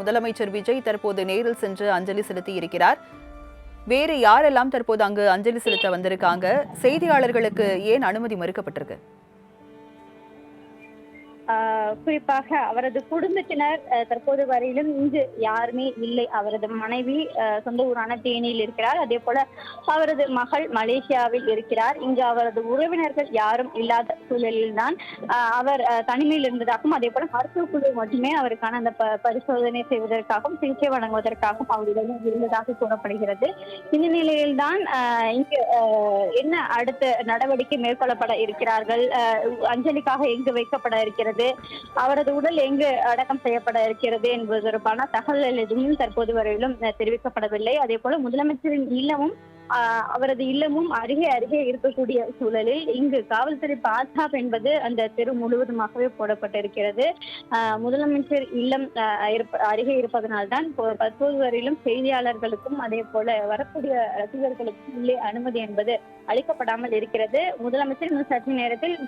முதலமைச்சர் விஜய் தற்போது நேரில் சென்று அஞ்சலி செலுத்தி இருக்கிறார். வேறு யாரெல்லாம் தற்போது அங்கு அஞ்சலி செலுத்த வந்திருக்காங்க? செய்தியாளர்களுக்கு ஏன் அனுமதி மறுக்கப்பட்டிருக்கு? குறிப்பாக அவரது குடும்பத்தினர் தற்போது வரையிலும் இங்கு யாருமே இல்லை. அவரது மனைவி சொந்த ஊரான தேனியில் இருக்கிறார். அதே போல அவரது மகள் மலேசியாவில் இருக்கிறார். இங்கு அவரது உறவினர்கள் யாரும் இல்லாத சூழலில் தான் அவர் தனிமையில் இருந்ததாகவும், அதே போல மருத்துவ குழு மட்டுமே அவருக்கான அந்த பரிசோதனை செய்வதற்காகவும் சிகிச்சை வழங்குவதற்காகவும் அவரிடம் இருந்ததாக கூறப்படுகிறது. இந்த நிலையில்தான் இங்கு என்ன அடுத்த நடவடிக்கை மேற்கொள்ளப்பட இருக்கிறார்கள், அஞ்சலிக்காக எங்கு வைக்கப்பட இருக்கிறது, அவரது உடல் எங்கு அடக்கம் செய்யப்பட இருக்கிறது என்பது தொடர்பான தகவல்கள் எதுவும் தற்போது வரையிலும் தெரிவிக்கப்படவில்லை. அதே போல முதலமைச்சரின் இல்லமும் அவரது இல்லமும் அருகே அருகே இருக்கக்கூடிய சூழலில் இங்கு காவல்துறை பாதுகாப்பு என்பது அந்த தெரு முழுவதுமாகவே போடப்பட்டிருக்கிறது. முதலமைச்சர் இல்லம் அருகே இருப்பதனால்தான் தற்போது வரையிலும் செய்தியாளர்களுக்கும் அதே போல வரக்கூடிய ரசிகர்களுக்கும் உள்ளே அனுமதி என்பது அளிக்கப்படாமல் இருக்கிறது. முதலமைச்சர் இன்னும் சற்று நேரத்தில்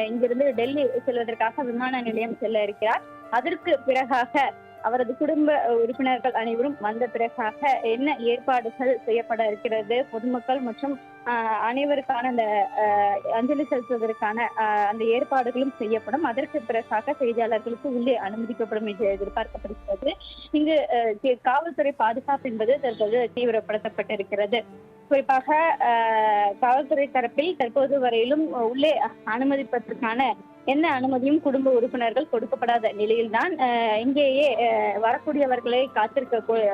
இங்கிருந்து டெல்லி செல்வதற்காக விமான நிலையம் செல்ல இருக்கிறார். அதற்கு பிறகாக அவரது குடும்ப உறுப்பினர்கள் அனைவரும் வந்த பிறகாக என்ன ஏற்பாடுகள் செய்யப்பட இருக்கிறது, பொதுமக்கள் மற்றும் அனைவருக்கான அந்த அஞ்சலி செலுத்துவதற்கான அந்த ஏற்பாடுகளும் செய்யப்படும். அதற்கு பிறகாக செய்தியாளர்களுக்கு உள்ளே அனுமதிக்கப்படும் என்று எதிர்பார்க்கப்படுகிறது. இங்கு காவல்துறை பாதுகாப்பு என்பது தற்போது தீவிரப்படுத்தப்பட்டிருக்கிறது. குறிப்பாக காவல்துறை தரப்பில் தற்போது வரையிலும் உள்ளே அனுமதிப்பதற்கான எந்த அனுமதியும் குடும்ப உறுப்பினர்கள் கொடுக்கப்படாத நிலையில்தான் இங்கேயே வரக்கூடியவர்களை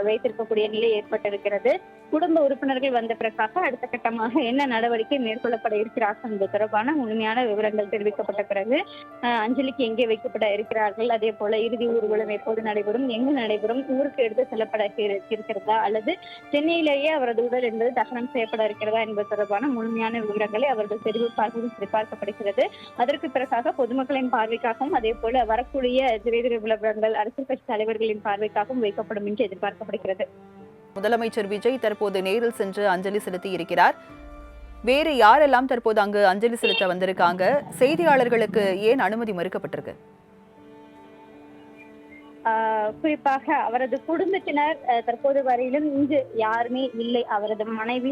வைத்திருக்கக்கூடிய நிலை ஏற்பட்டிருக்கிறது. குடும்ப உறுப்பினர்கள் வந்த பிறகாக அடுத்த கட்டமாக என்ன நடவடிக்கை மேற்கொள்ளப்பட இருக்கிறார்கள் என்பது தொடர்பான முழுமையான விவரங்கள் தெரிவிக்கப்பட்ட பிறகு அஞ்சலிக்கு எங்கே வைக்கப்பட இருக்கிறார்கள், அதே போல இறுதி ஊர்வலம் எப்போது நடைபெறும், எங்கு நடைபெறும், ஊருக்கு எடுத்து செல்லப்பட இருக்கிறதா அல்லது சென்னையிலேயே அவரது உடல் என்பது தகனம் செய்யப்பட இருக்கிறதா என்பது தொடர்பான முழுமையான விவரங்களை அவர்கள் சரிபார்க்கப்படுகிறது. அதற்கு பிறகாக பொதுமக்களின் பார்வைக்காகவும் அதே போல வரக்கூடிய திரைத்துறை விளம்பரங்கள் அரசியல் கட்சி தலைவர்களின் பார்வைக்காகவும் வைக்கப்படும் என்று எதிர்பார்க்கப்படுகிறது. முதலமைச்சர் விஜய் தற்போது நேரில் சென்று அஞ்சலி செலுத்தி இருக்கிறார். வேறு யாரெல்லாம் தற்போது அங்கு அஞ்சலி செலுத்த வந்திருக்காங்க? செய்தியாளர்களுக்கு ஏன் அனுமதி மறுக்கப்பட்டிருக்கு? குறிப்பாக அவரது குடும்பத்தினர் தற்போது வரையிலும் இங்கு யாருமே இல்லை. அவரது மனைவி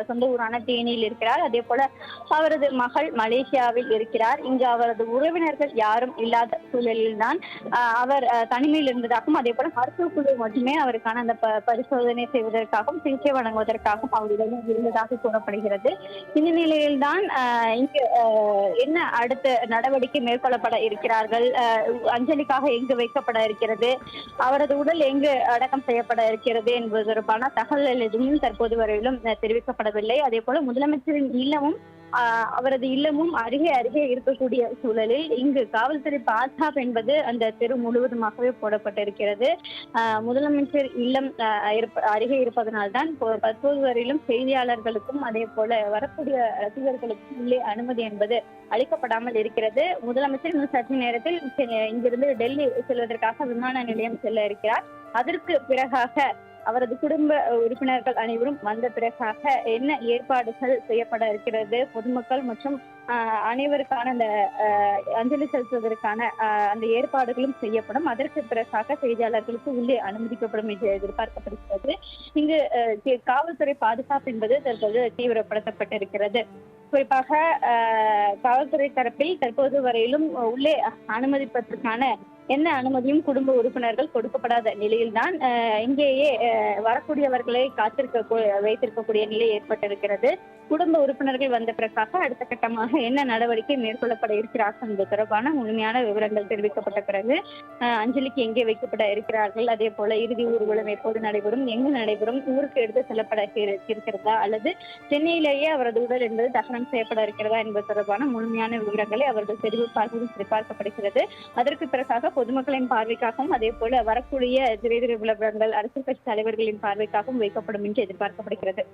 சொந்த ஊரான தேனியில் இருக்கிறார். அதே போல அவரது மகள் மலேசியாவில் இருக்கிறார். இங்கு அவரது உறவினர்கள் யாரும் இல்லாத சூழலில் தான் அவர் தனிமையில் இருந்ததாகவும், அதே போல மருத்துவ குழு மட்டுமே அவருக்கான அந்த பரிசோதனை செய்வதற்காகவும் சிகிச்சை வழங்குவதற்காகவும் அவரிடம் இருந்ததாக கூறப்படுகிறது. இந்த நிலையில்தான் இங்கு என்ன அடுத்த நடவடிக்கை மேற்கொள்ளப்பட இருக்கிறார்கள், அஞ்சலிக்காக எங்கு வைக்கப்பட இருக்கிறது, அவரது உடல் எங்கு அடக்கம் செய்யப்பட இருக்கிறது என்பது தொடர்பான தகவல்கள் எதுவும் தற்போது வரையிலும் தெரிவிக்கப்படவில்லை. அதே போல முதலமைச்சரின் இல்லமும் அவரது இல்லமும் அருகே அருகே இருக்கக்கூடிய சூழலில் இங்கு காவல்துறை பாதுகாப்பு என்பது அந்த தெரு முழுவதுமாகவே போடப்பட்டிருக்கிறது. முதலமைச்சர் இல்லம் அருகே இருப்பதனால்தான் தற்போது வரையிலும் செய்தியாளர்களுக்கும் அதே போல வரக்கூடிய ரசிகர்களுக்கும் உள்ளே அனுமதி என்பது அளிக்கப்படாமல் இருக்கிறது. முதலமைச்சர் இன்னும் சற்று நேரத்தில் இங்கிருந்து டெல்லி செல்வதற்காக விமான நிலையம் செல்ல இருக்கிறார். அதற்கு பிறகாக அவரது குடும்ப உறுப்பினர்கள் அனைவரும் வந்த பிறகாக என்ன ஏற்பாடுகள் செய்யப்பட இருக்கிறது, பொதுமக்கள் மற்றும் அனைவருக்கான அந்த அஞ்சலி செலுத்துவதற்கான அந்த ஏற்பாடுகளும் செய்யப்படும். அதற்கு பிறகாக செய்தியாளர்களுக்கு உள்ளே அனுமதிக்கப்படும் என்று எதிர்பார்க்கப்படுகிறது. இங்கு காவல்துறை பாதுகாப்பு என்பது தற்போது தீவிரப்படுத்தப்பட்டிருக்கிறது. குறிப்பாக காவல்துறை தரப்பில் தற்போது வரையிலும் உள்ளே அனுமதிப்பதற்கான எந்த அனுமதியும் குடும்ப உறுப்பினர்கள் கொடுக்கப்படாத நிலையில்தான் இங்கேயே வரக்கூடியவர்களை வைத்திருக்கக்கூடிய நிலை ஏற்பட்டிருக்கிறது. குடும்ப உறுப்பினர்கள் வந்த பிறகாக அடுத்த கட்டமாக என்ன நடவடிக்கை மேற்கொள்ளப்பட இருக்கிறார்கள் என்பது தொடர்பான முழுமையான விவரங்கள் தெரிவிக்கப்பட்ட பிறகு அஞ்சலிக்கு எங்கே வைக்கப்பட இருக்கிறார்கள், அதே போல இறுதி ஊர்வலம் எப்போது நடைபெறும், எங்கு நடைபெறும், ஊருக்கு எடுத்து செல்லப்பட இருக்கிறதா அல்லது சென்னையிலேயே அவரது உடல் என்பது தகனம் செய்யப்பட இருக்கிறதா என்பது தொடர்பான முழுமையான விவரங்களை அவர்கள் சரிபார்க்கப்படுகிறது. அதற்கு பிறகாக பொதுமக்களின் பார்வைக்காகவும் அதே போல வரக்கூடிய திரைத்துறை விளம்பரங்கள் அரசியல் கட்சி தலைவர்களின் பார்வைக்காகவும் வைக்கப்படும் என்று எதிர்பார்க்கப்படுகிறது.